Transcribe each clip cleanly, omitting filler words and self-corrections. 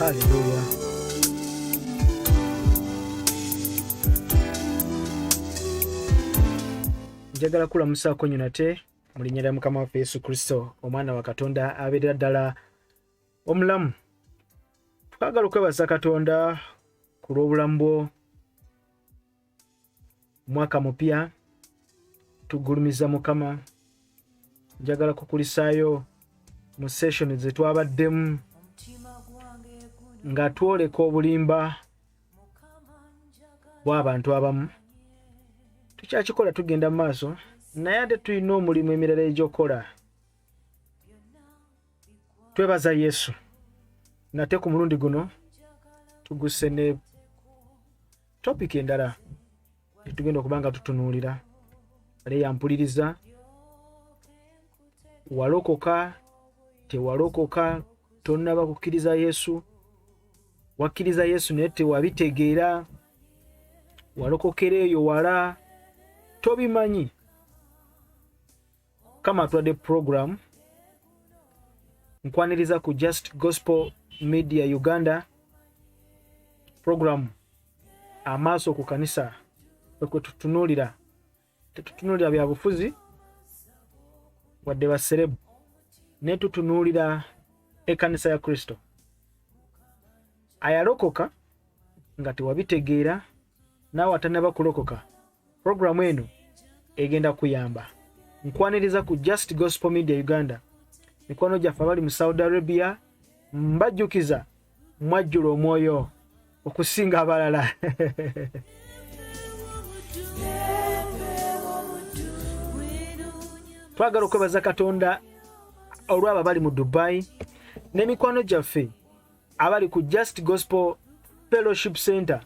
Hallelujah. Njagala kulamusaako nyo nate mu linnya lya Mukama waffe Yesu Kristo, omwana wa Katonda abeerera ddala omulamu. Twagala okwebaza Katonda ku lw'obulamu bwo. Mwaka mupya tugulumiza Mukama. Njagala kukulisaayo mu session ze twabaddemu nga twoleka obulimba bw'abantu abamu. Tukyakikola tugenda mu maaso, naye ate tulina omulimu emirala egy'okola. Twebaza Yesu. Nate ku mulundi guno tuguse ne topic endala tugenda okuba nga tutunuulira. Ale yampuliriza, walokoka tewalokoka, tonnaba kukkiriza Yesu, wakkiriza Yesu naye tewabitegeera, walokokera eyo wala tobimanyi. Kama tuwadde program nkwaniriza ku Just Gospel Media Uganda, program amaaso ku kanisa kwe tutunuulira. Tetutunuulira bya bufuzi wadde baserebu, ne tutunuulira ekanisa ya Kristo. Ayalokoka nga tewabitegeera, naawe atanaba kulokoka, programu eno egenda kuyamba. Nkwaniriza ku Just Gospel Media Uganda. Mikwano gyaffe abali mu Saudi Arabia, mbajjukiza mwajjula omwoyo okusinga abalala. Twagala okwebaza Katonda olw'abo abali mu Dubai, n'emikwano gyaffe abali ku Just Gospel Fellowship Center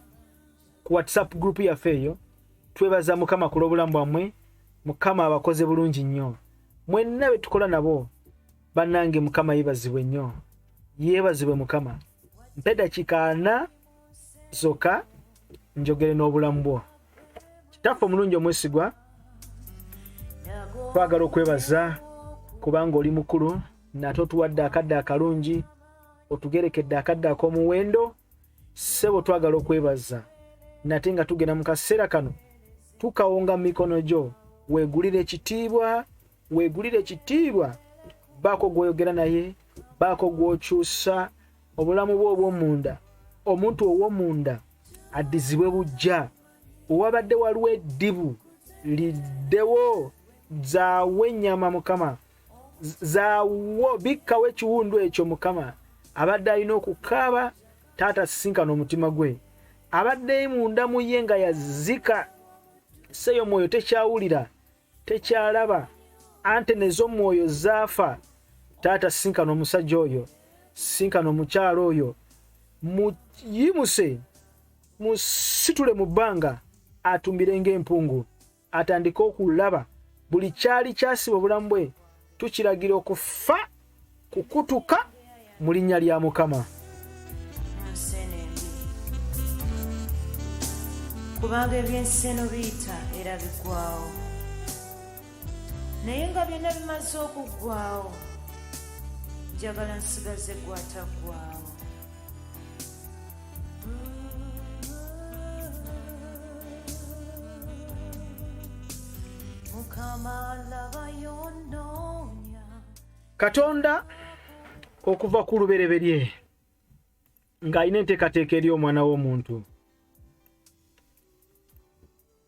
ku WhatsApp group yaffe eyo. Twebaza Mukama ku lw'obulamu bwammwe. Mukama abakoze bulungi nnyo. Mwenna be tukola nabo bannange, Mukama yeebazibwe nnyo. Yeebazibwe Mukama. Mpe dakiika 4 zokka njogere n'obulamu bwo. Kitaffe omulungi omwesigwa, twagala okwebaza kubanga oli mukulu, nate otuwadde akadde akalungi, otugerekedde akadde ak'omuwendo. Ssebo twagala okwebaza nate nga tugenda mu kaseera kano tukawonga mu mikono gyo. Weegulire ekitiibwa, weegulire ekitiibwa. Baako gw'oyogera naye, baako gw'okyusa obulamu bwo obw'omunda. Omuntu ow'omunda addizibwe bujja. Owabadde waliwo eddibu liddewo, zaawo ennyama Mukama, zaawo bikkawo ekiwundu ekyo Mukama. Abadde alina okukaaba taata sisinkana omutima gwe. Abadde munda mu ye nga yazika, seyo mwoyo tekyawulira, tekyalaba, antene ez'omwoyo zaafa. Taata sisinkana omusajja oyo, sisinkana omukyalo oyo, muyimuse, musitule mu bbanga, atumbire ng'empungu, atandike okulaba. Buli kyali kyasiba obulamu bwe tukiragira okufa, kukutuka mu linnya lya Mukama. Kubanga ebyenseno biyita era biggwaawo, naye nga byonna bimaze okuggwaawo, njagala nsigaze gwataggwaawo. Mukama laba yonnoonya. Katonda okuva ku lubereberye ng'alina enteekateeka eri omwana w'omuntu.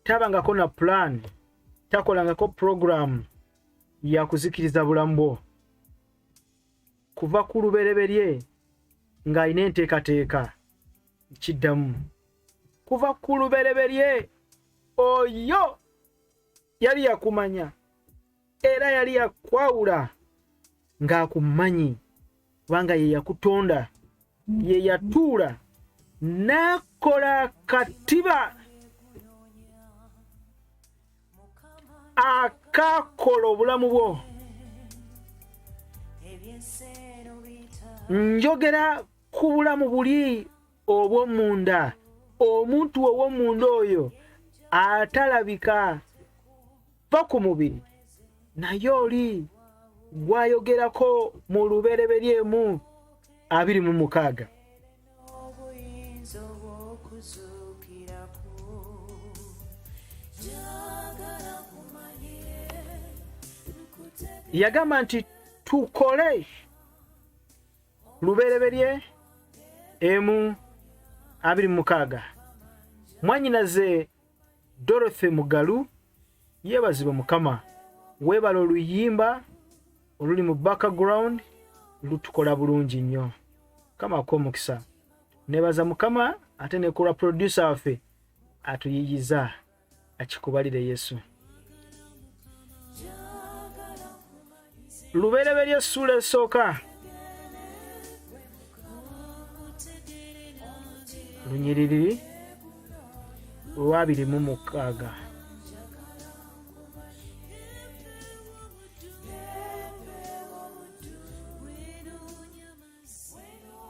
Tabangako na plan, takolangako program ya kuzikiriza bulamu bwo. Kuva ku lubereberye ng'alina enteekateeka. Kiddamu, kuva ku lubereberye oyo yali yakumanya era yali yakwawula ng'akumanyi, kubanga ye yakutonda, ye yatuula n'akola katiba akakola obulamu bwo. Njogera ku bulamu buli obw'omunda. Omuntu ow'omunda oyo atalabika va ku mubiri, naye oli gwayogerako mu lubereberyemu 26. yagamba nti tukole lubereberye 1:26 mwanyinaze Dorothy Mugalu yeebazibwe Mukama weebala oluyimba oluli mu background lutukola bulungi nnyo kama ko mukisa nebaza Mukama ate ne kula producer waffe atuyiyiza akikubalire Yesu lubereberye sura esooka lunyiriri 26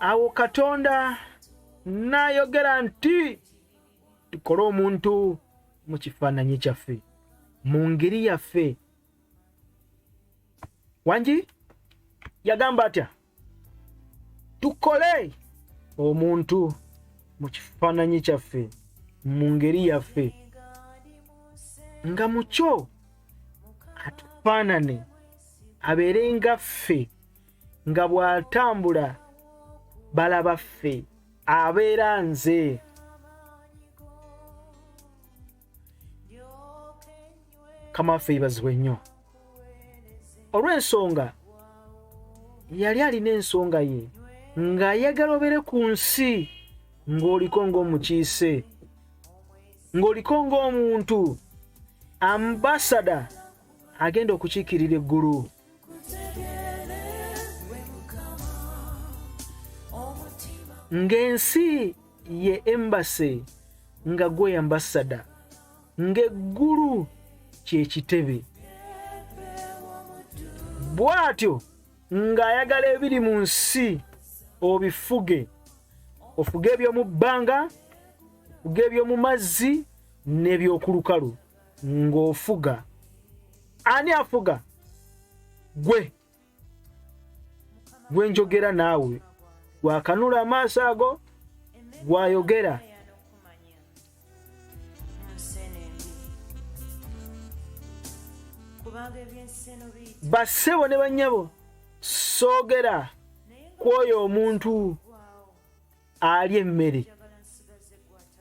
awo Katonda nayogera nti tukole omuntu mu kifaananyi kyaffe mu ngeri yaffe wanji yagamba atya tukole omuntu mu kifaananyi kyaffe mu ngeri yaffe nga mucyo atufaanane abeere nga ffe nga bw'atambula balaba ffe abeera nze kama ffe ibazibwe nnyo olw'ensonga yali alina ensonga ye ng'ayagala obeere ku nsi ng'oliko ng'omukiise ng'oliko ng'omuntu ambasada agenda okukiikirira eggulu ng'ensi ye embassy nga gwe ambasada ng'eggulu kye kitebe bw'atyo ng'ayagala ebiri mu nsi obifuge ofuge eby'omu bbanga ofuge eby'omu mazzi n'eby'okulukalu ng'ofuga ani afuga gwe njogera naawe wakanula amaaso ago wayogera bassebo ne bannyabo soogera kwoyo omuntu ali emmere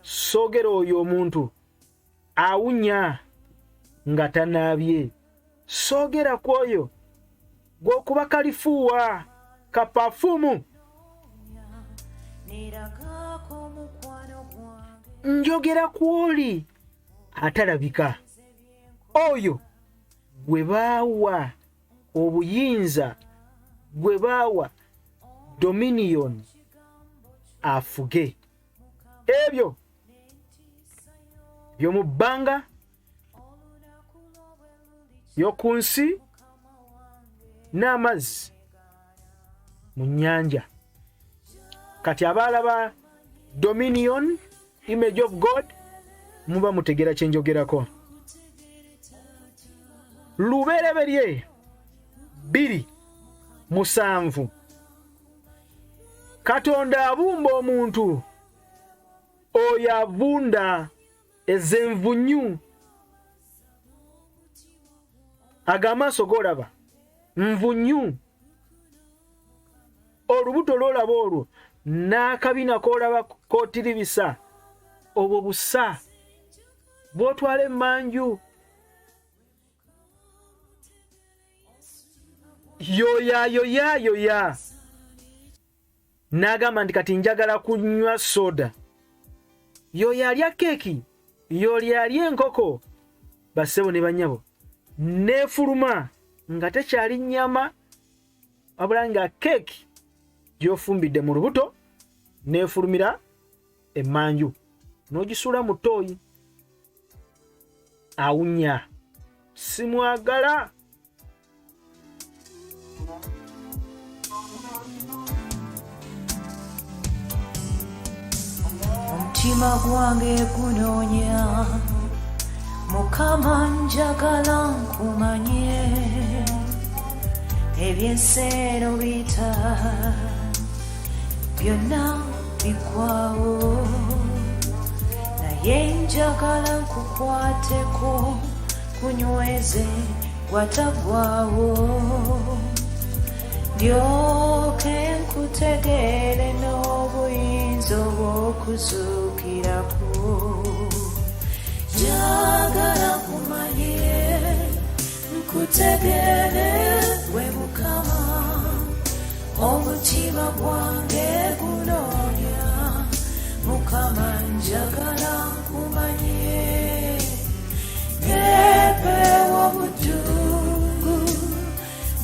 soogera oyo omuntu awunya nga tanaabye soogera kwoyo gw'okuba kalifuuwa kapafumu njogera kwoli atalabika oyo gwe baawa obuyinza gwe baawa dominion afuge ebyo by'omu bbanga y'oku nsi n'amazzi mu nnyanja kati abaalaba dominion image of God muba mutegera kye njogerako lubereberye 2:7 Katonda abumba omuntu oyo avunda ezenvunyu agamaaso golaba nvunyu olubuto lwolaba olwo n'akabina kolaba kotiribisa obwo busa bwotwala emmanju yoya n'agamba nti kati njagala kunywa soda yoyo alya keeki yoyo alya enkoko bassebo ne bannyabo neefuluma nga tekyali nnyama wabula nga keeki gy'ofumbidde mu lubuto neefulumira emmanju n'ogisuula mu ttooyi awunya simwagala omutima gwange gunoonya Mukama njagala nkumanye ebyensero bita byonna bikwawo naye njagala nkukwateko kunyweze watagwawo ndyoke nkutegeere n'obuyinza obw'okuzuukirako njagala kumanye nkutegeere gwe Mukama omutima gwange gunoonya Mukama njagala nkumanye neepeewa buddungu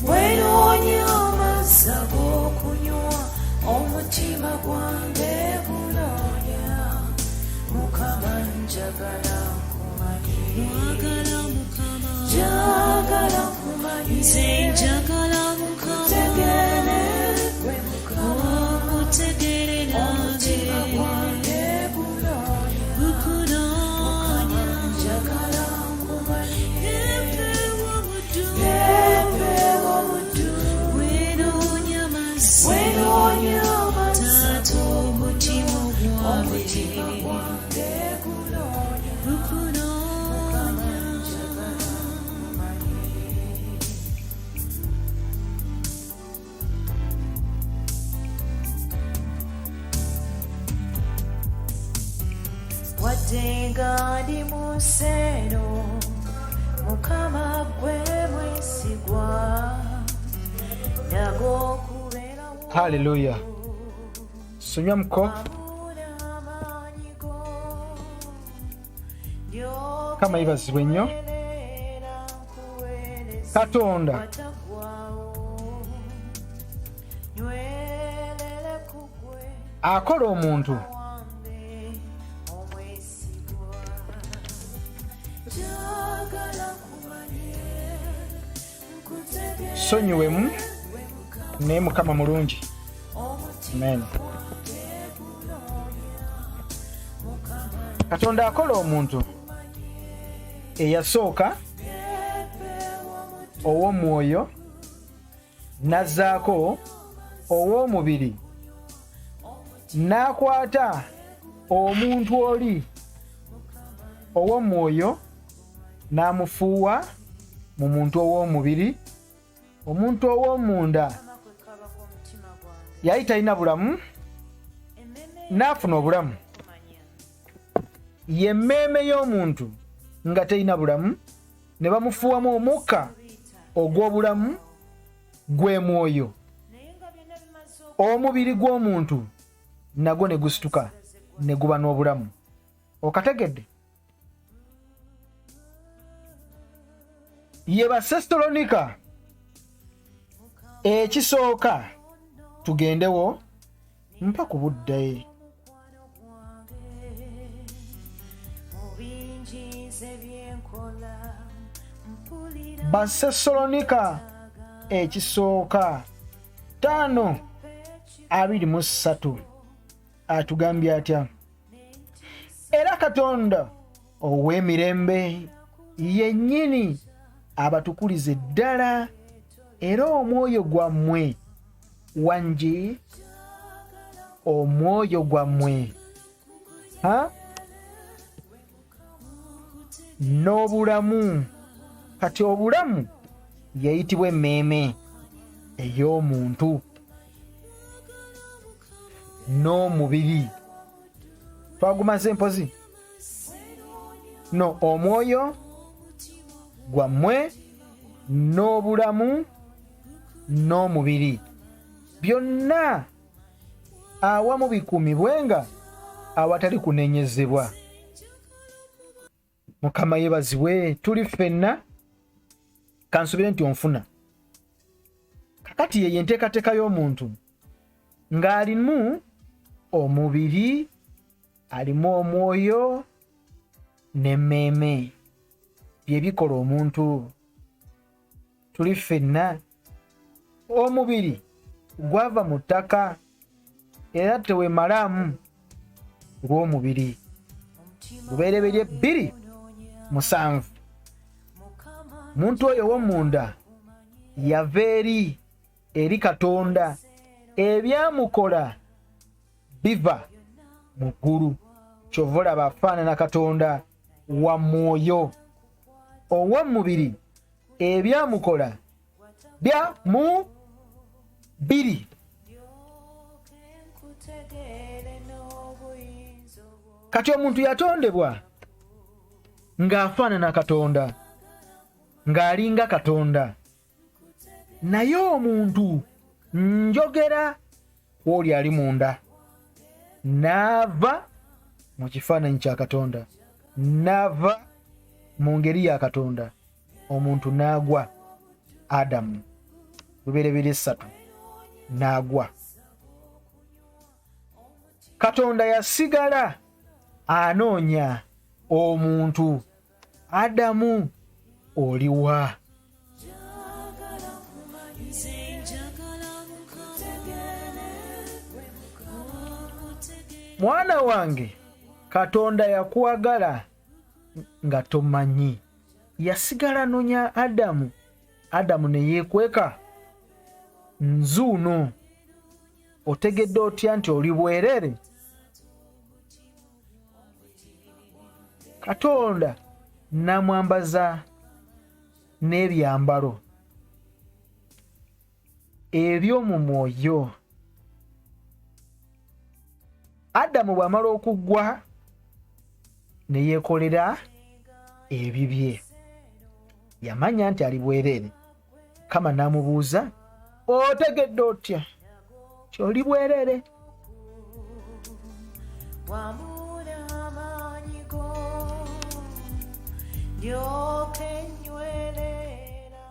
bwenoonya amazzi ag'okunywa omutima gwange gunoonya Mukama njagala nkumanye njagala nkumanye njagala nkutegeere gwe Mukama nkutegeere nange gwange gunoonya Mukama njagala nkumanye neepeewa buddungu bwenoonya amazzi taata omutima gwange gunoonya Mukama njagala nkumanye wadde nga ndi mu nseeno Mukama gwe mwesigwa nago okubeerawo Hallelujah. Sunywa mko kama ibazibwe nnyo Katonda akola omuntu sonyiwemu naye Mukama mulungi. Amen. Katonda akola omuntu eyasooka ow'omwoyo nazzaako ow'omubiri n'akwata omuntu oli ow'omwoyo n'amufuuwa mu muntu ow'omubiri. Omuntu ow'omunda yali talina bulamu n'afuna obulamu. Ye mmeeme y'omuntu nga talina bulamu ne bamufuuwamu omukka ogw'obulamu gwe mwoyo. Omubiri gw'omuntu nagwo ne gusituka ne guba n'obulamu. Okategedde? Ye Basesitolonika ekisooka tugendewo mpa ku budde. Basesitolonika ekisooka 5:23 atugambye atya? Era Katonda ow'emirembe yennyini abatukulize ddala era omwoyo gwammwe wangi omwoyo gwammwe n'obulamu. Kati obulamu yayitibwa emmeeme ey'omuntu n'omubiri twagumaze mpozi no omwoyo gwammwe n'obulamu n'omubiri byonna awamu bikumibwenga awatali kunenyezebwa. Mukama yebazibwe. Tuli ffenna kansubire nti onfuna kakati ye yenteekateeka y'omuntu ng'alimu omubiri alimu omwoyo n'emmeeme bye bikola omuntu. Tuli ffenna omubiri gwava mu ttaka era tewemalamu lw'omubiri. Lubereberye 2:7 muntu oyo w'omunda yava eri Katonda ebyamukola biva mu ggulu. Kyova olaba afaanana Katonda wa mwoyo. Ow'omubiri ebyamukola bya mu biri. Kati omuntu yatondebwa ng'afaanana Katonda, ng'alinga Katonda, naye omuntu njogera kw'oli ali munda n'ava mu kifaananyi kya Katonda, n'ava mu ngeri ya Katonda, omuntu n'agwa. Adamu lubereberye 3 n'agwa. Katonda yasigala anoonya omuntu. Adamu oliwa? Mwana wange, Katonda yakwagala nga tomanyi. Yasigala anoonya Adamu. Adamu ne yeekweka, nzuuno otegedde otya nti oli bwerere? Katonda namwambaza n'ebyambalo eby'omu mwoyo. Adamu bw'amala okuggwa ne yeekolera ebibye. Yamanya nti ali bwerere. Kama n'amubuuza, otegedde otya kyoli bwerere?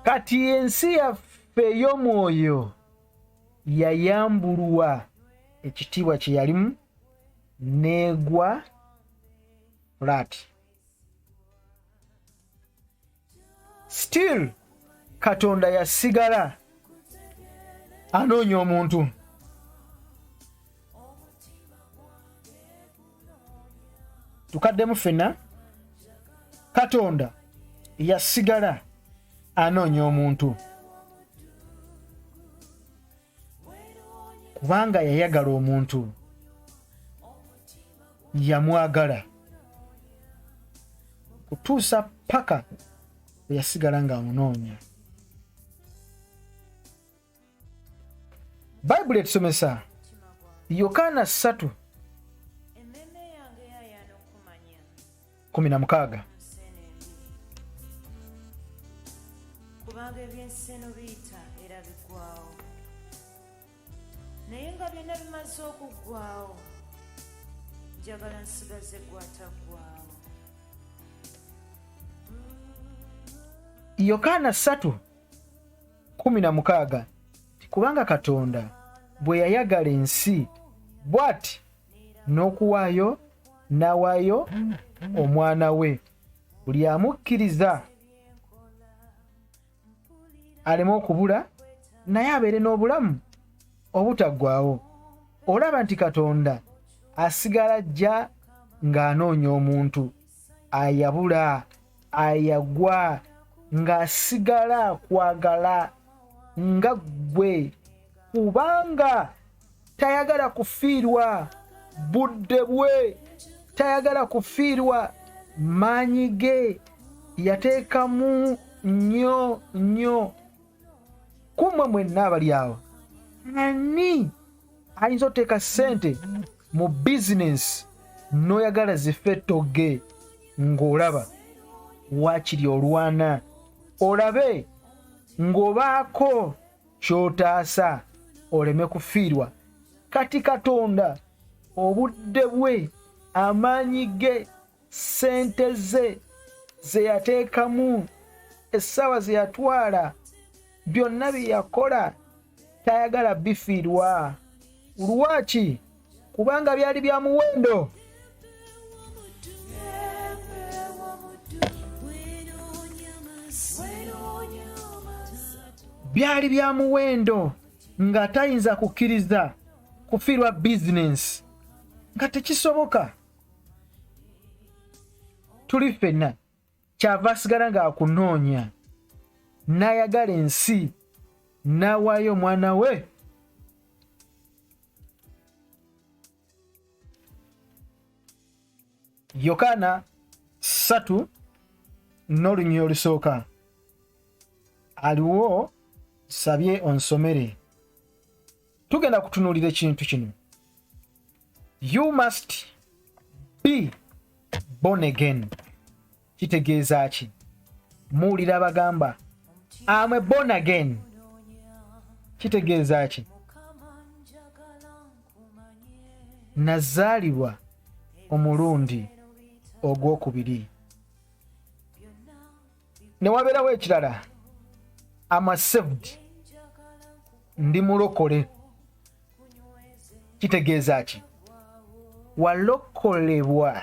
Kati ensi yaffe ey'omwoyo yayambulwa ekitiibwa kye yalimu n'egwa flat. Still Katonda yasigala anoonya omuntu. Tukaddemu ffenna, Katonda yasigala anoonya omuntu kubanga yayagala omuntu, yamwagala kutuusa paka yasigala nga amunoonya. Bayibuli etusomesa Yokaana 3:16. Kubanga ebyenseno biyita era biggwaawo, naye nga byonna bimaze okuggwaawo, njagala nsigaze gwataggwaawo. Yokaana 3:16. Kubanga Katonda bwe yayagala ensi bw'ati n'okuwaayo n'awaayo omwana we, buli amukkiriza aleme okubula naye abeere n'obulamu obutaggwaawo. Olaba nti Katonda asigala ajja ng'anoonya omuntu, ayabula, ayagwa, ng'asigala akwagala nga ggwe, kubanga tayagala kufiirwa budde bwe, tayagala kufiirwa maanyi ge, yateekamu nnyo. Kumwe mwenna abali awo, ani ayinza oteeka ssente mu bizinesi n'oyagala zife togge ng'olaba waakiri olwana, olabe ng'obaako ky'otaasa oleme kufiirwa? Kati Katonda obudde bwe, amaanyi ge, ssente ze yateekamu, essaawa ze yatwala, byonna bye yakola, tayagala bifiirwa. Lwaki? Kubanga byali bya muwendo. Byali bya muwendo nga tayinza kukkiriza kufiirwa bizinesi, nga tekisoboka. Tuli ffenna kyava asigala ng'akunoonya, n'ayagala ensi, n'awaayo omwana we. Yokaana 3 n'olunyiriri olusooka. aliwo sabye onsomere. Tugenda kutunuulira ekintu kino. You must be born again. Kitegeeza ki? Muwulira abagamba I'm born again. Kitegeeza ki? Nazaalibwa omulundi ogwokubiri. Ne wabeerawo ekirala. I'm saved. Ndi mulokole. Kitegeeza ki? Walokolebwa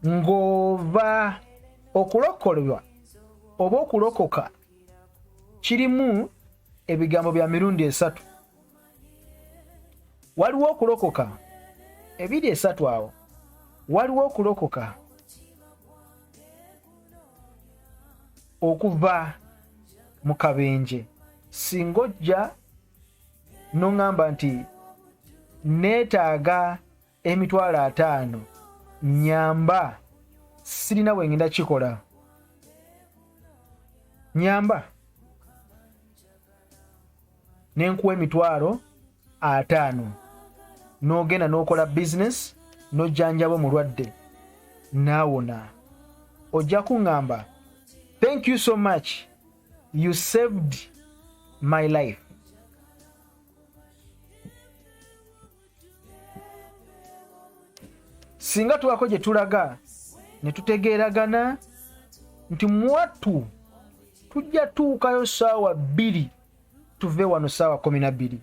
ng'ova. Okulokolebwa oba okulokoka kirimu ebigambo bya mirundi esatu. Waliwo okulokoka ebiri esatu awo. Waliwo okulokoka okuva mu kabenje. Singa ojja n'oŋŋamba nti neetaaga emitwalo 5 nyamba, sirina bwe ngenda kikola. Nyamba nenkuwa emitwalo 5 n'ogenda n'okola business n'ojjanjaba omulwadde naawona. Ojja kuŋŋamba thank you so much, you saved my life. Singa tuwako gye tulaga ne tutegeeragana nti mwattu tujja tuukayo ssaawa 2 tuve wano ssaawa 12.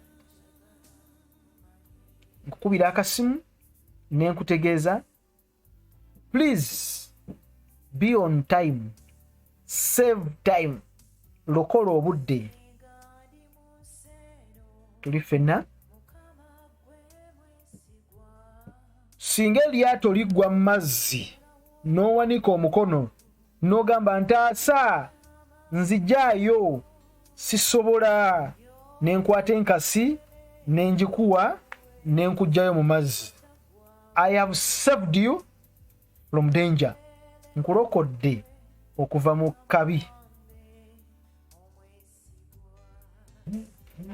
Nkukubira akasimu ne nkutegeeza please be on time, save time, lokola obudde. Tuli ffenna singa eryato liggwa mu mazzi n'owanika omukono n'ogamba ntaasa nzijaayo sisobola, nenkwata enkasi nenjikuwa nenkujjayo mu mazzi. I have saved you from danger. Nkulokodde okuva mu kabi.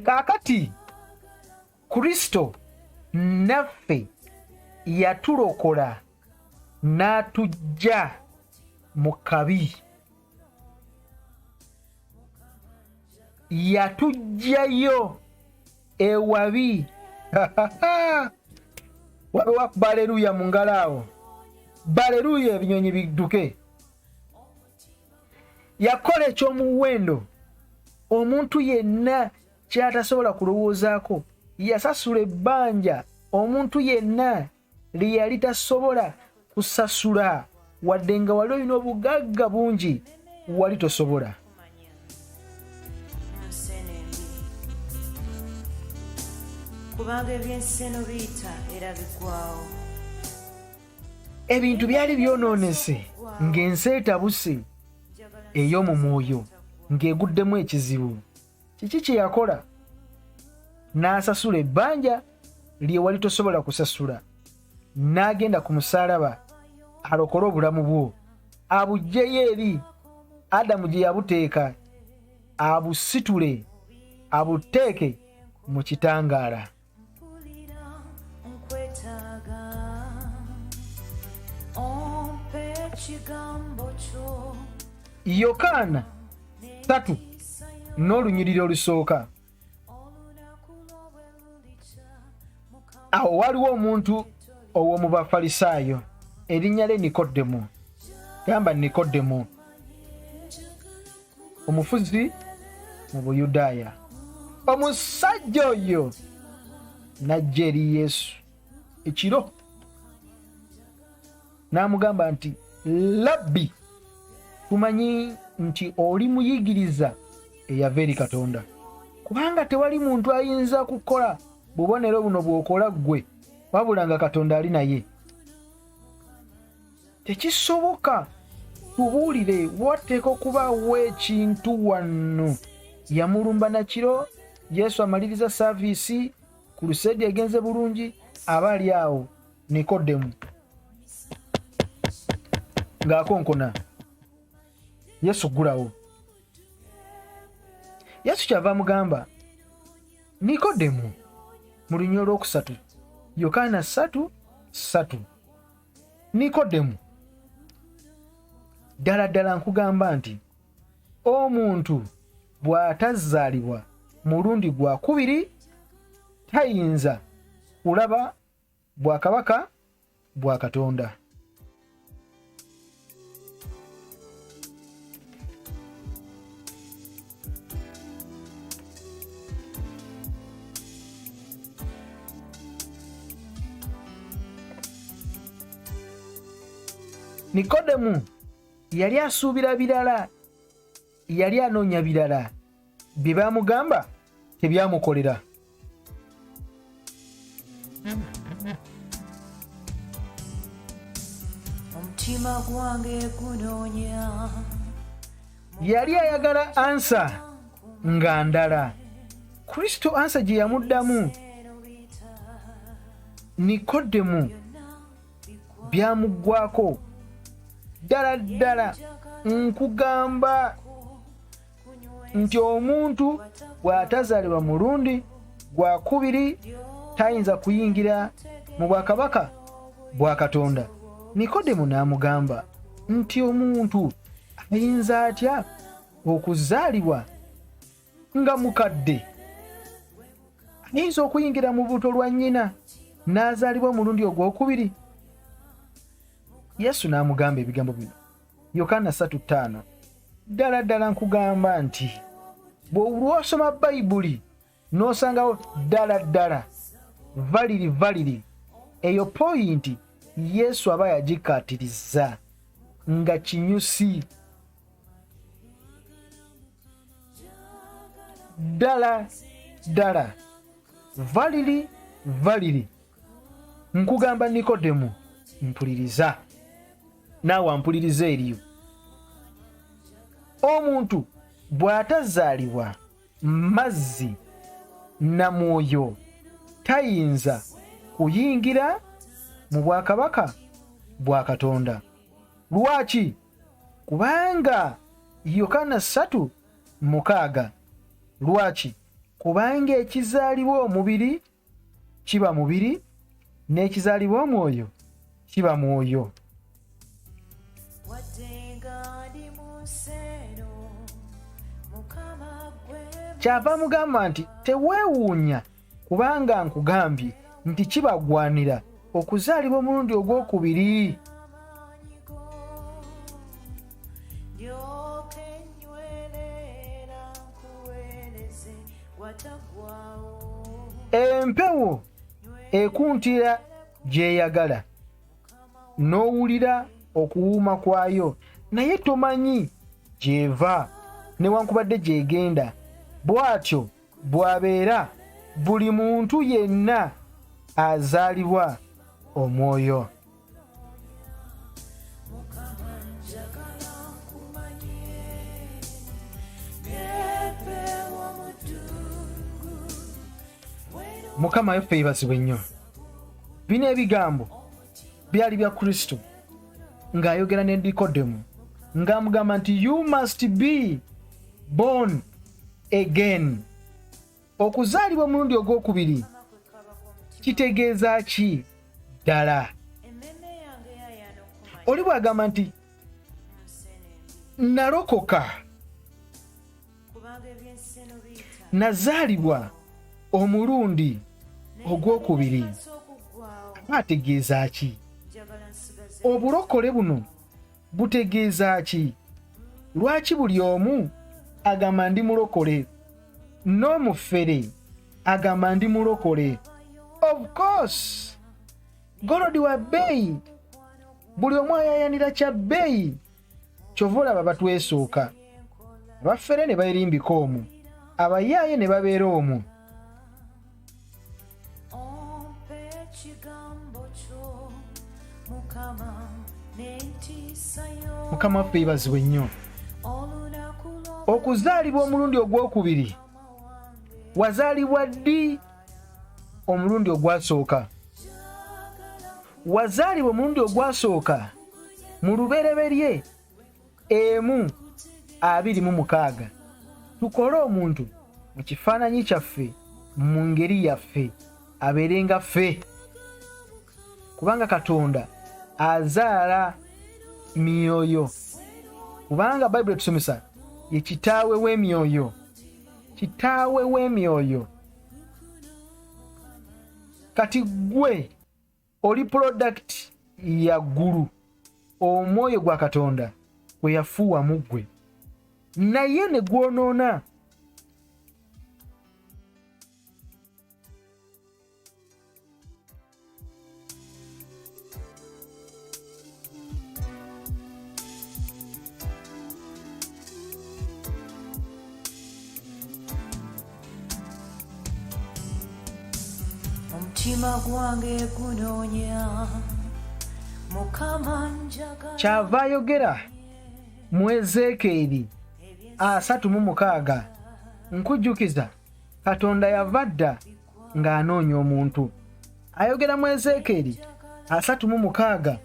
Kaakati Kristo naffe yatulokola n'atujja mu kabi. Yatujjayo ewabi. Wabewa baleluya mu ngalo awo. Baleluya ebinyonyi bidduke. Yakola ekyomuwendo omuntu yenna kyatasobola kulowoozaako. Yasasula ebbanja omuntu yenna lye yali tasobola kusasula, wadde nga wali olina obugagga bungi wali tosobola. Kubanga ebyenseno biyita era biggwaawo. Ebintu byali byonoonese ng'ensi etabuse ey'omu mwoyo ng'eguddemu ekizibu. Kiki kye yakola? N'asasula ebbanja lye wali tosobola kusasula. N'agenda ku musaalaba alokole obulamu bwo, abuggyeyo eri Adamu gye yabuteeka, abusitule abuteeke mu kitangaala. Yokaana 3 n'olunyiriri olusooka. Awo waliwo omuntu ow'omu Bafalisaayo erinnya lye Nikodemo. Gamba Nikodemo, omufuzi mu Buyudaaya. Omusajja oyo n'ajja eri Yesu ekiro n'amugamba nti Labbi, tumanyi nti oli muyigiriza eyava eri Katonda, kubanga tewali muntu ayinza kukola bubonero buno bw'okola ggwe wabula nga Katonda ali naye. Tekisoboka. Tubuulire, wateeka okubaawo ekintu wano. Yamulumba na kiro, Yesu amaliriza saaviisi, kulusedi egenze bulungi, aba ali awo Nikodemu ng'akonkona. Yesu gulawo. Yesu kyava mugamba Nikodemu mu lunywa olwokusatu Yokaana 3:3 Nikodemu ddala ddala nkugamba nti omuntu bw'atazaalibwa mulundi gwa kubiri tayinza kulaba bwakabaka bwa Katonda. Nikodemu yali asuubira birala, yali anoonya birala, bye baamugamba tebyamukolera. Omutima gwange gunoonya, yali ayagala ansa nga ndala. Kristo ansa gye yamuddamu Nikodemu byamuggwako. Ddala ddala nkugamba nti omuntu bw'atazaalibwa mulundi gwa kubiri tayinza kuyingira mu bwakabaka bwa Katonda. Nikodemu n'amugamba nti omuntu ayinza atya okuzaalibwa nga mukadde? Ayinza okuyingira mu buto lwa nnyina n'azaalibwa mulundi ogwokubiri? Yesu n'amugamba ebigambo bino. Yokaana 3:5 ddala ddala nkugamba nti bw'osoma Bayibuli n'osangawo ddala ddala valiri eyo poyinti Yesu aba yagikatiriza nga kinyusi. Ddala ddala valiri nkugamba Nikodemu, mpuliriza naawe ampuliriza eriyo. Omuntu bw'atazaalibwa mazzi na mwoyo tayinza kuyingira mu bwakabaka bwa Katonda. Lwaki? Kubanga Yokaana 3:6 lwaki? Kubanga ekizaalibwa omubiri kiba mubiri n'ekizaalibwa omwoyo kiba mwoyo. Kyava mugamba nti teweewuunya kubanga nkugambye nti kibagwanira okuzaalibwa omulundi ogwokubiri. Empewo ekuntira gyeyagala n'owulira okuwuuma kwayo naye tomanyi gyeva newankubadde gyegenda. Bw'atyo bw'abeera buli muntu yenna azaalibwa omwoyo. Mukama yaffe yeebazibwe nnyo. Bino ebigambo byali bya Kristo ng'ayogera ne Nikodemu ng'amugamba nti you must be born again. Okuzaalibwa omulundi ogwokubiri kitegeeza ki ddala? Oli bw'agamba nti nalokoka, nazaalibwa omulundi ogwokubiri, ategeeza ki? Obulokole buno butegeeza ki? Lwaki buli omu agamba ndi mulokole n'omufere agamba ndi mulokole? Of course golodi wa bbeeyi, buli omu ayayanira kya bbeeyi. Kyova olaba batwesooka, abafere ne bayirimbika omwo, abayaaye ne babeera omwo. Mukama waffe yeebazibwe nnyo. Okuzaalibwa omulundi ogwokubiri, wazaalibwa ddi omulundi ogwasooka? Wazaalibwa omulundi ogwasooka mu lubereberye 1:26. Tukole omuntu mu kifaananyi kyaffe mu ngeri yaffe abeerenga ffe, kubanga Katonda azaala myoyo, kubanga Bayibuli tusomesa ye kitaawe w'emyoyo, kitaawe w'emyoyo. Kati gwe oli product ya ggulu, omwoyo gwa Katonda gwe yafuuwa mu ggwe, naye ne gwonoona. Omutima gwange gunoonya Mukama njagala. Kyava ayogera mu Ezeekeri 36, nkujjukiza Katonda yava dda ng'anoonya omuntu. Ayogera mu Ezeekeri 36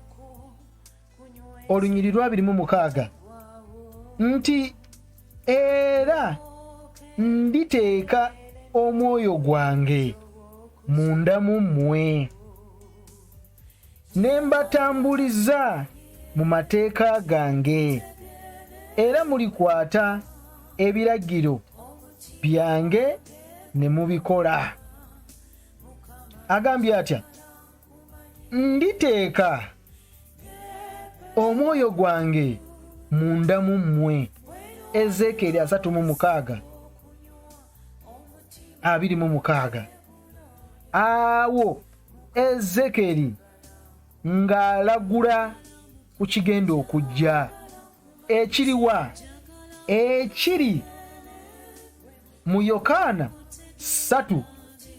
olunyiri 26 nti era nditeeka omwoyo gwange munda mu mmwe ne mbatambuliza mu mateeka gange, era mulikwata ebiragiro byange ne mubikola. Agambye atya, nditeeka omwoyo gwange munda mu mmwe. Ezeekeri 36:26. Awo Ezeekeri ng'alagula ku kigenda okujja, ekiriwa ekiri mu Yokaana 3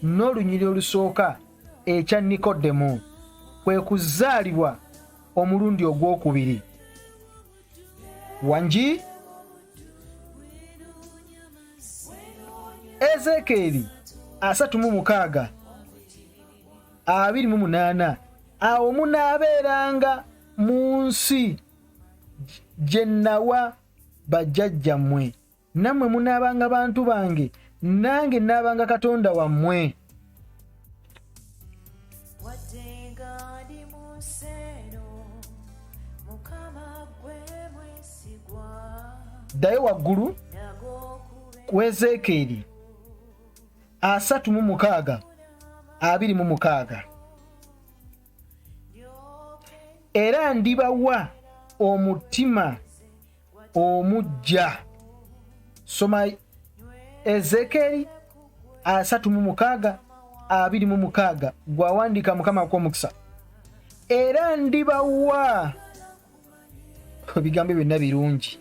n'olunyiri olusooka ekya Nikodemo, kwe kuzaalibwa omulundi ogwokubiri. Wangi Ezeekeri 36:28 awo munaabeeranga mu nsi gye nawa bajjajjammwe, nammwe munaabanga bantu bange, nange naabanga Katonda wammwe. Ddayo waggulu ku Ezeekeri 36:26. Era ndibawa omutima omuggya. Soma Ezeekeri 36:26 gwawandiika Mukama akw'omukisa. Era ndibawa, ebigambo byonna birungi.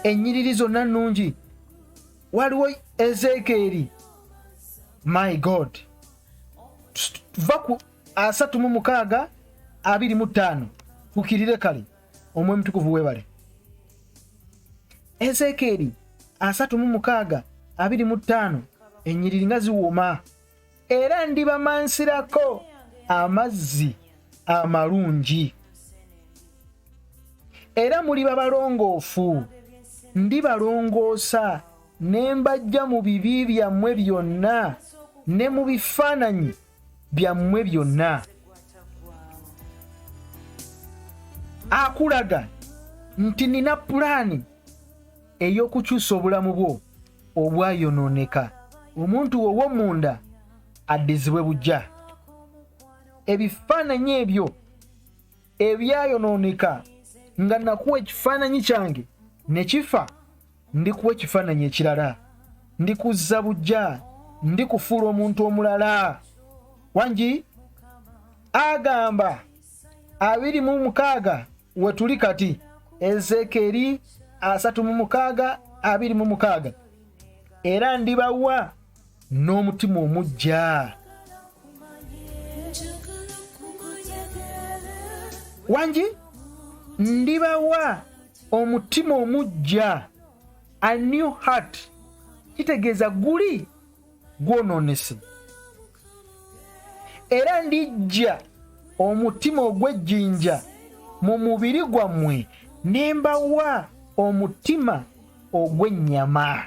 Ennyiriri zonna nnungi. Waliwo Ezeekeri, my God, va ku 36:25 tukirire kale omwe mutukuvu webale. Ezeekeri 36:25 ennyiriri nga ziwoma. Era ndibamansirako amazzi amalungi, era muliba balongoofu. Ndibalongoosa ne mbajja mu bibi byammwe byonna ne mu bifaananyi byammwe byonna. Akulaga nti nina pulaani ey'okukyusa obulamu bwo obwayonooneka, omuntu ow'omunda addizibwe buggya. Ebifaananyi ebyo ebyayonooneka nga nakuwa ekifaananyi kyange ne kifa, ndikuwa ekifaananyi ekirala, ndikuzza buggya, ndikufuula omuntu omulala. Wangi agamba 26 we tuli kati. Ezeekeri 36:26. Era ndibawa n'omutima omuggya. Wangi ndibawa omutima omuggya, a new heart. Kitegeeza guli gwonoonese, era ndijja omutima ogw'ejjinja mu mubiri gwammwe ne mbawa omutima ogw'ennyama.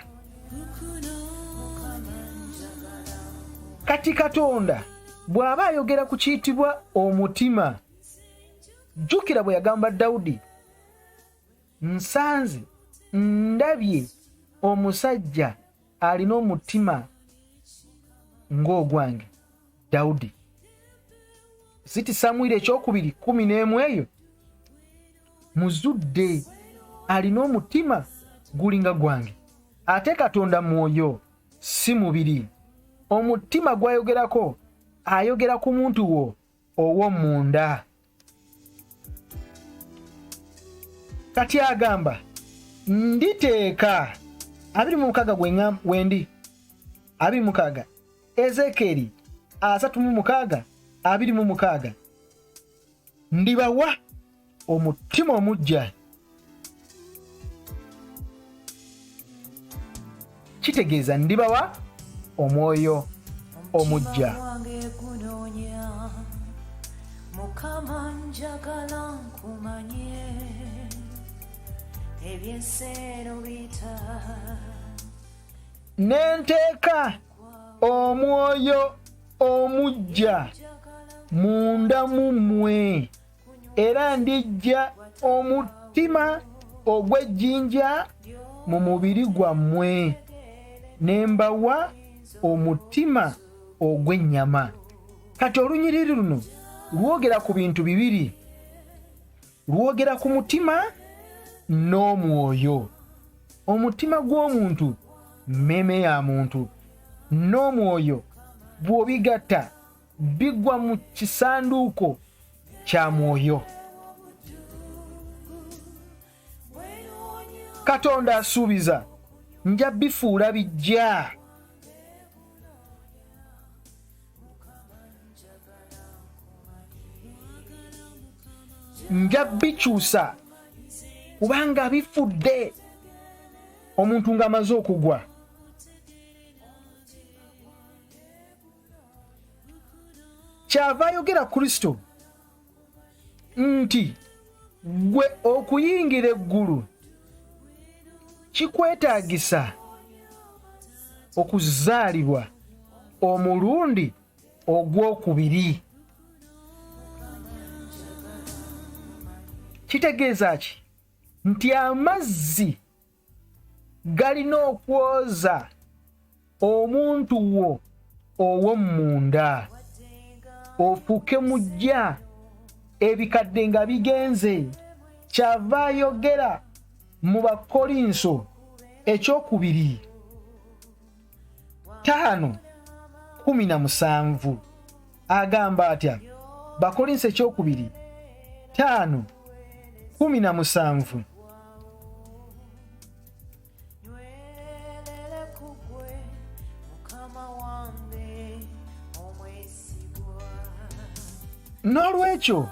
Kati Katonda bw'aba ayogera ku kiyitibwa omutima, jjukira bwe yagamba Dawudi, nsanze ndabye omusajja alina omutima ng'ogwange. Dawudi siti Samwiri ekyokubiri 11 eyo, muzudde alina omutima gulinga gwange. Ate Katonda mwoyo si mubiri. Omutima gwayogerako ayogera ku muntu wo ow'omunda. Kati agamba nditeeka 26 wendi 26 Ezekeri 36:26 ndibawa omutima omuggya. Kitegeeza ndibawa omwoyo omuggya. Mukama njagala nkumanye ebyensero bita nenteeka omwoyo omuggya munda mu mmwe era ndijja omutima ogw'ejjinja mu mubiri gwammwe ne mbawa omutima ogw'ennyama. Kati olunyiriri luno lwogera ku bintu bibiri, lwogera ku mutima n'omwoyo. Omutima gw'omuntu mmeme ya muntu, n'omwoyo bw'obigatta bigwa mu kisanduuko kya mwoyo. Katonda asuubiza nja bifuula bijja. Nja bikyusa kubanga bifudde omuntu ng'amaze okugwa. Kyava ayogera Kristo nti gwe okuyingira eggulu kikwetaagisa okuzaalibwa omulundi ogwokubiri. Kitegeeza ki? Nti amazzi galina okwoza omuntu wo ow'omunda ofuuke mujja ebikadde nga bigenze. Kyava ayogera mu Bakolinso ekyokubiri 5:17 agamba atya. Bakolinso ekyokubiri 5:17 N'olwekyo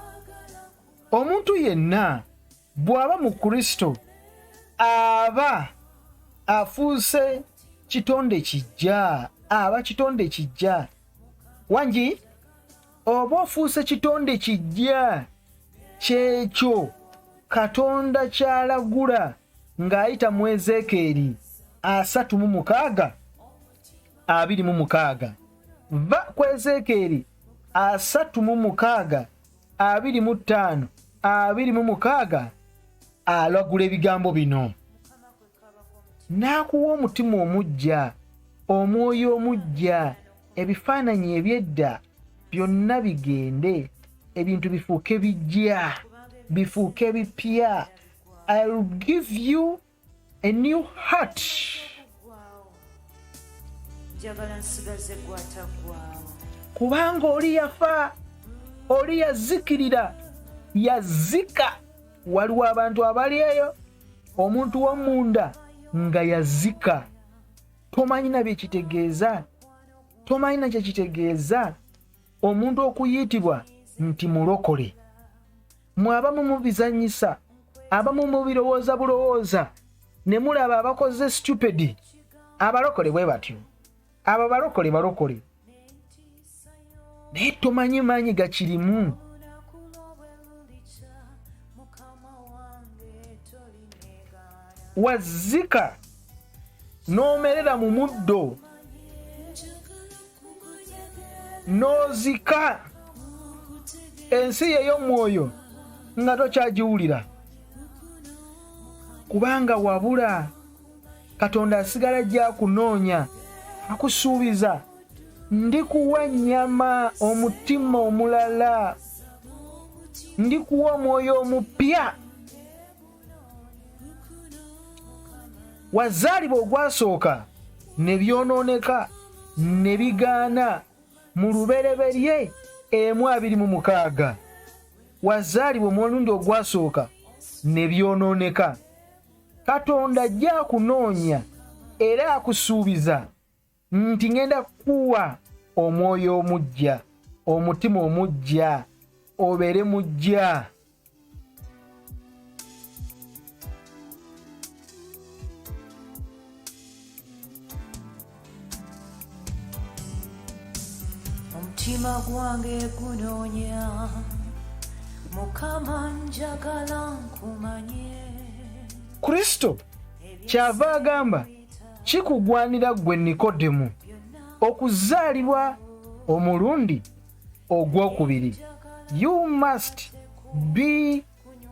omuntu yenna bw'aba mu Kristo aba afuuse kitonde kijja, aba kitonde kijja. Wangi oba ofuuse kitonde kijja kyekyo Katonda kyalagula ng'ayita mu Ezekeri 36:26. Va ku Ezekeri 36:25 alagula ebigambo bino. N'akuwa omutima omuggya, omwoyo omuggya, ebifaananyi eby'edda byonna bigende, ebintu bifuuke bijja, bifuuke bipya. I will give you a new heart. Kubanga oli yafa, oli yazikirira, yazika. Waliwo abantu abali eyo, omuntu w'omunda nga yazika. Tomanyi na byekitegeeza, tomanyi na kyekitegeeza omuntu okuyitibwa nti mulokole. Mwabamu mubizanyisa, abamu mubirowooza bulowooza, ne mulaba abakoze stupid. Abalokole bwe batyo, abo balokole. naye tomanyi maanyi gakirimu. Wazika n'omerera mu muddo, n'ozika ensi y'ey'omwoyo nga tokyagiwulira, kubanga wabula Katonda asigala ajja kunoonya, akusuubiza, ndikuwa ennyama, omutima omulala, ndikuwa omwoyo omupya. Wazaalibwa ogwasooka ne byonooneka ne bigaana mu lubereberye 1:26. Wazaalibwa omulundi ogwasooka ne byonooneka. Katonda ajja kunoonya era akusuubiza nti ngenda kuwa omwoyo omujja, omutima omujja, obeere mujja. Omutima gwange gunoonya, Mukama njagala nkumanye. Kristo kyava agamba kikugwanira gwe Nikodemu okuzaalibwa omulundi ogwokubiri. You must be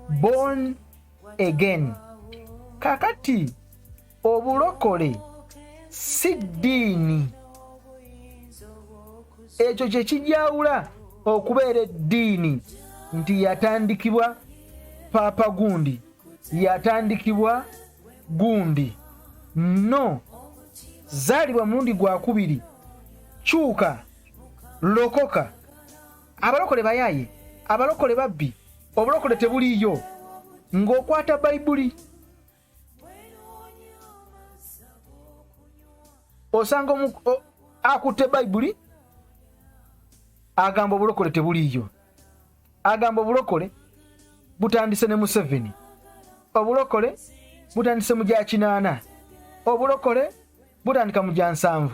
born again. Kakati obulokole si ddiini. Ekyo kye kijawula okubeera eddiini nti yatandikibwa Paapa gundi, yatandikibwa gundi. No, zaalibwa mulundi gwakubiri, kyuka, lokoka. Abalokole bayaaye, abalokole babbi, obulokole tebuliiyo. Ng'okwata Bayibuli osanga akutte Bayibuli agamba obulokole tebuliiyo. Agamba obulokole butandise ne Museveni, obulokole butandise mu gya 8, obulokole butandika mu gya 7.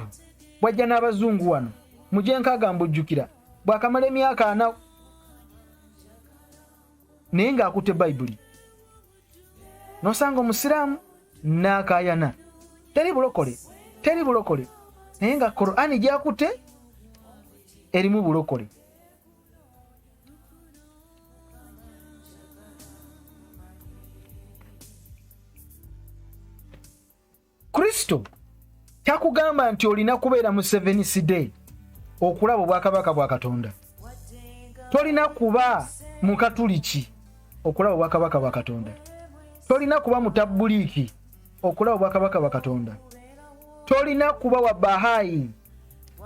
Bwajja n'abazungu wano mu gye 6 mbujjukira, bwakamala emyaka 4 naye ng'akutte Bayibuli. Nosanga omusiraamu n'akaayana, teri bulokole, teri bulokole, naye nga Qur'ani gy'akutte erimu bulokole. Kristo takugamba nti olina kubeera mu 7th day okulaba obwakabaka bwa Katonda. Tolina kuba mu Katuliki okulaba obwakabaka bwa Katonda. Tolina kuba mu Tabuliki okulaba obwakabaka bwa Katonda. Tolina kuba wa Bahayi,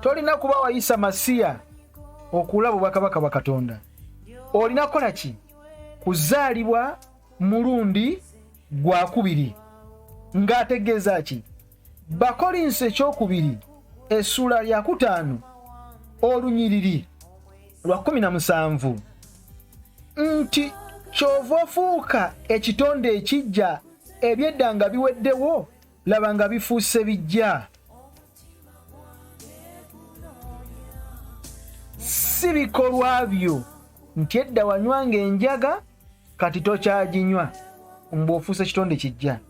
tolina kuba wa Isa Masiya okulaba obwakabaka bwa Katonda. Olina kola ki? Kuzaalibwa mulundi gwakubiri. Ng'ategeeza ki? Bakolinse ekyokubiri essula lya 5 olunyiriri lwa 17 nti kyova ofuuka ekitonde ekijja, ebyedda nga biweddewo, laba nga bifuuse bijja. Si bikolwa byo nti edda wanywanga enjaga kati tokyaginywa mbw'ofuuse ekitonde kijja.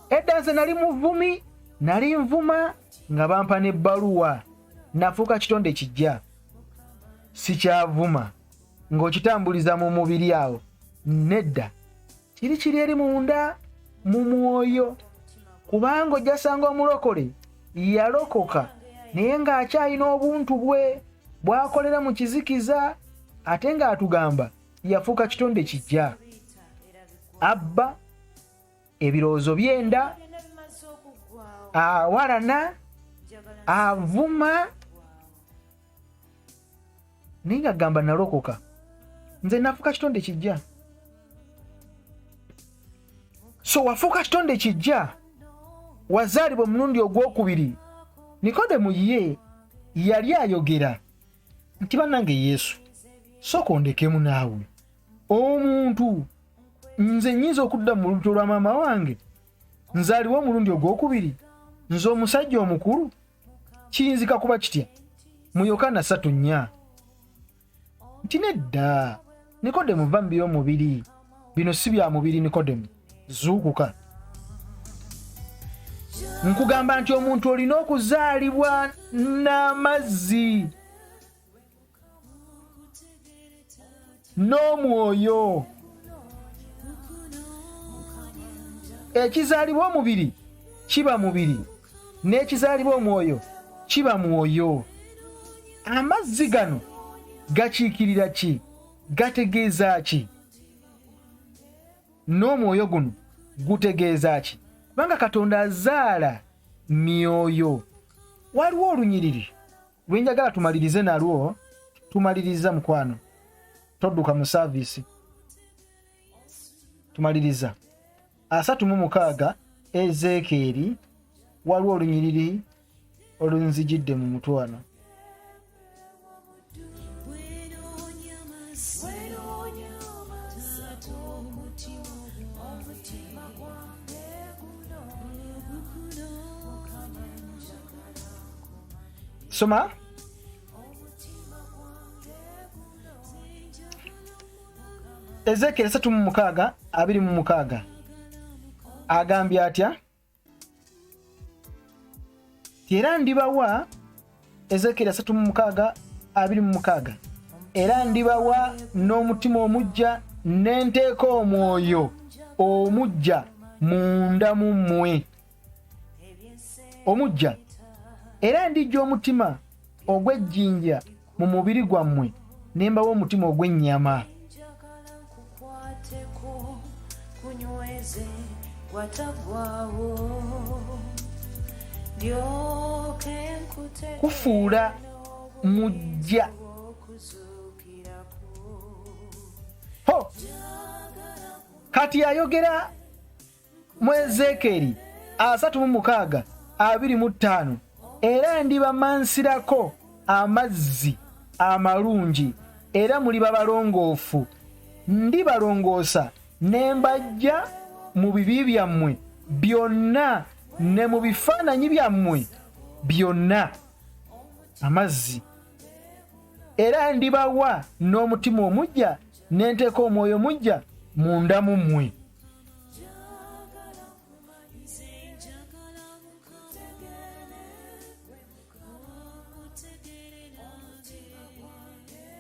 Edda nze nali muvumi, nali nvuma nga bampa n'ebbaluwa, nafuuka kitonde kijja. Sikyavuma ng'okitambuliza mu mubiri awo. Nedda, kiri eri munda mu mwoyo, kubanga ojja sanga omulokole yalokoka naye ng'akyalina obuntu bwe bw'akolera mu kizikiza, ate ng'atugamba yafuuka kitonde kijja. Abba ebirowoozo byenda, awalana, avuma, naye ng'agamba nalokoka, nze nafuuka kitonde kijja. So wafuuka kitonde kijja, wazaalibwa omulundi ogwokubiri. Nikodemu ye yali ayogera nti bannange Yesu, sooka ondekemu naawe omuntu, nze nnyinza okudda mu lubuto lwa maama wange, nzaalibwa omulundi ogwokubiri, nze omusajja omukulu, kiyinzika kuba kitya? mu Yokaana 3:4 nti nedda Nikodemu va mu by'omubiri bino si bya mubiri Nikodemu zuukuka nkugamba nti omuntu olina okuzaalibwa n'amazzi n'omwoyo ekizaalibwa omubiri kiba mubiri n'ekizaalibwa omwoyo kiba mwoyo amazzi gano gakiikirira ki gategeeza ki n'omwoyo guno gutegeeza ki kubanga Katonda azaala myoyo waliwo olunyiriri lwenjagala tumalirize nalwo tumaliriza mukwano todduka mu saavisi tumaliriza 36 Ezeekeri waliwo olunyiriri olunzijidde mu mutwe wano soma Ezeekeri 3:26 agambye atya era ndibawa Ezeekeri 3:26 era ndibawa n'omutima omujja n'enteeka omwoyo omujja munda mu mmwe omujja era ndijja omutima ogw'ejjinja mu mubiri gwammwe ne mbawa omutima ogw'ennyama kufuula mujja ho kati ayogera mu Ezeekeri 3:25 era ndibamansirako amazzi amalungi era muliba balongoofu ndibalongoosa ne mbajja mu bibi byammwe byonna ne mu bifaananyi byammwe byonna amazzi era ndibawa n'omutima omujja n'enteeka omwoyo omujja munda mu mmwe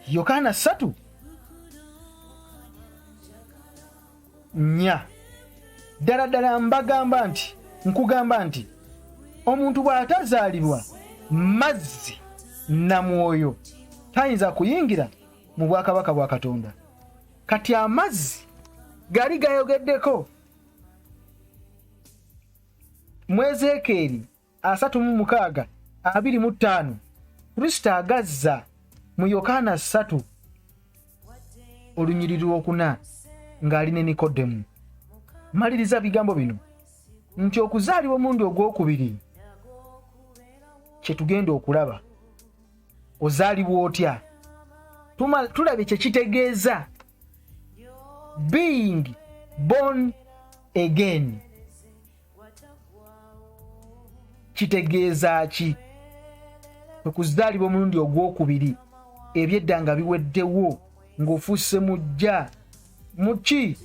Yokaana 3:4 ddala mbagamba nti nkugamba nti omuntu bw'atazaalibwa mazzi na mwoyo tayinza kuyingira mu bwakabaka bwa Katonda kati amazzi gali gayogeddeko mu Ezeekeri 3:25 Kristo agazza mu Yokaana 3 olunyiriri okuna ng'ali ne Nikodemu maliriza bigambo bino nti okuzaalibwa omundi ogwokubiri kye tugenda okulaba ozaalibwa otya tulabe kye kitegeeza being born again kitegeeza ki okuzaalibwa omundi ogwokubiri ebyedda nga biweddewo ng'ofuuse mujja muki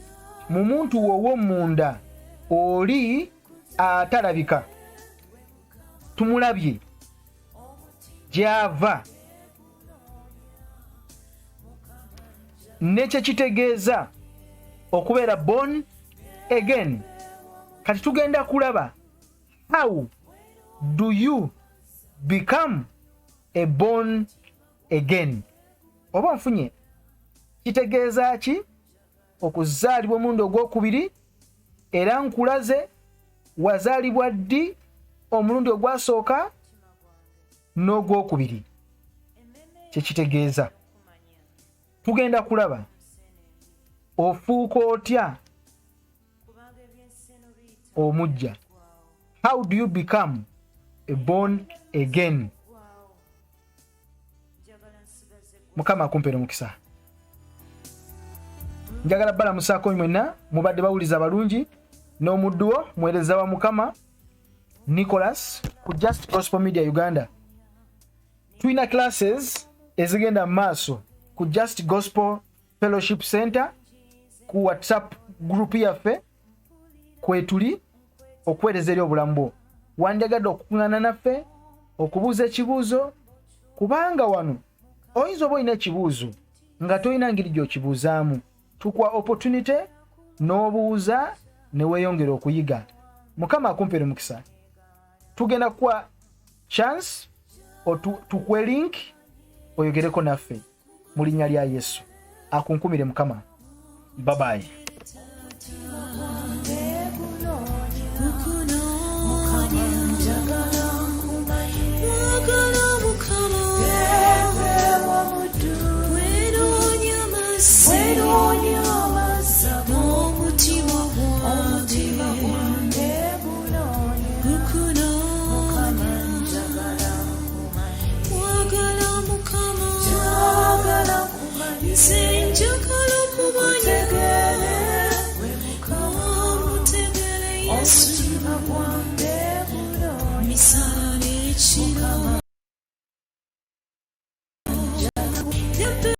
mu muntu w'omunda oli atalabika tumulabye gy'ava nekye kitegeeza okubeera born again kati tugenda kulaba how do you become a born again oba nfunye kitegeeza ki okuzaalibwa omundi ogwokubiri era nkulaze wazaalibwa ddi omulundi ogwasooka n'ogwokubiri kyekitegeeza tugenda kulaba ofuuka otya omujja how do you become a born again mukama akumpeera omukisa njagala balamusaako mwenna mubadde bawuliza balungi n'omudduwo muweereza wa mukama Nicholas ku Just Gospel Media Uganda Tulina classes ezigenda maaso ku Just Gospel Fellowship Center, ku WhatsApp group yaffe kwetuli okweereza eri obulamu bwo. Wandyagadde okukuŋŋaana naffe okubuuza ekibuuzo, kubanga wano oyinza oba olina ekibuuzo nga tolina ngeri gy'okibuuzaamu. Tukuwa opportunity n'obuuza ne weeyongera okuyiga. Mukama akumpeere mukisa. Tugenda kuwa chance tukuwe link oyogereko naffe mu linnya lya Yesu. Akunkumire Mukama. Bye bye. Yes,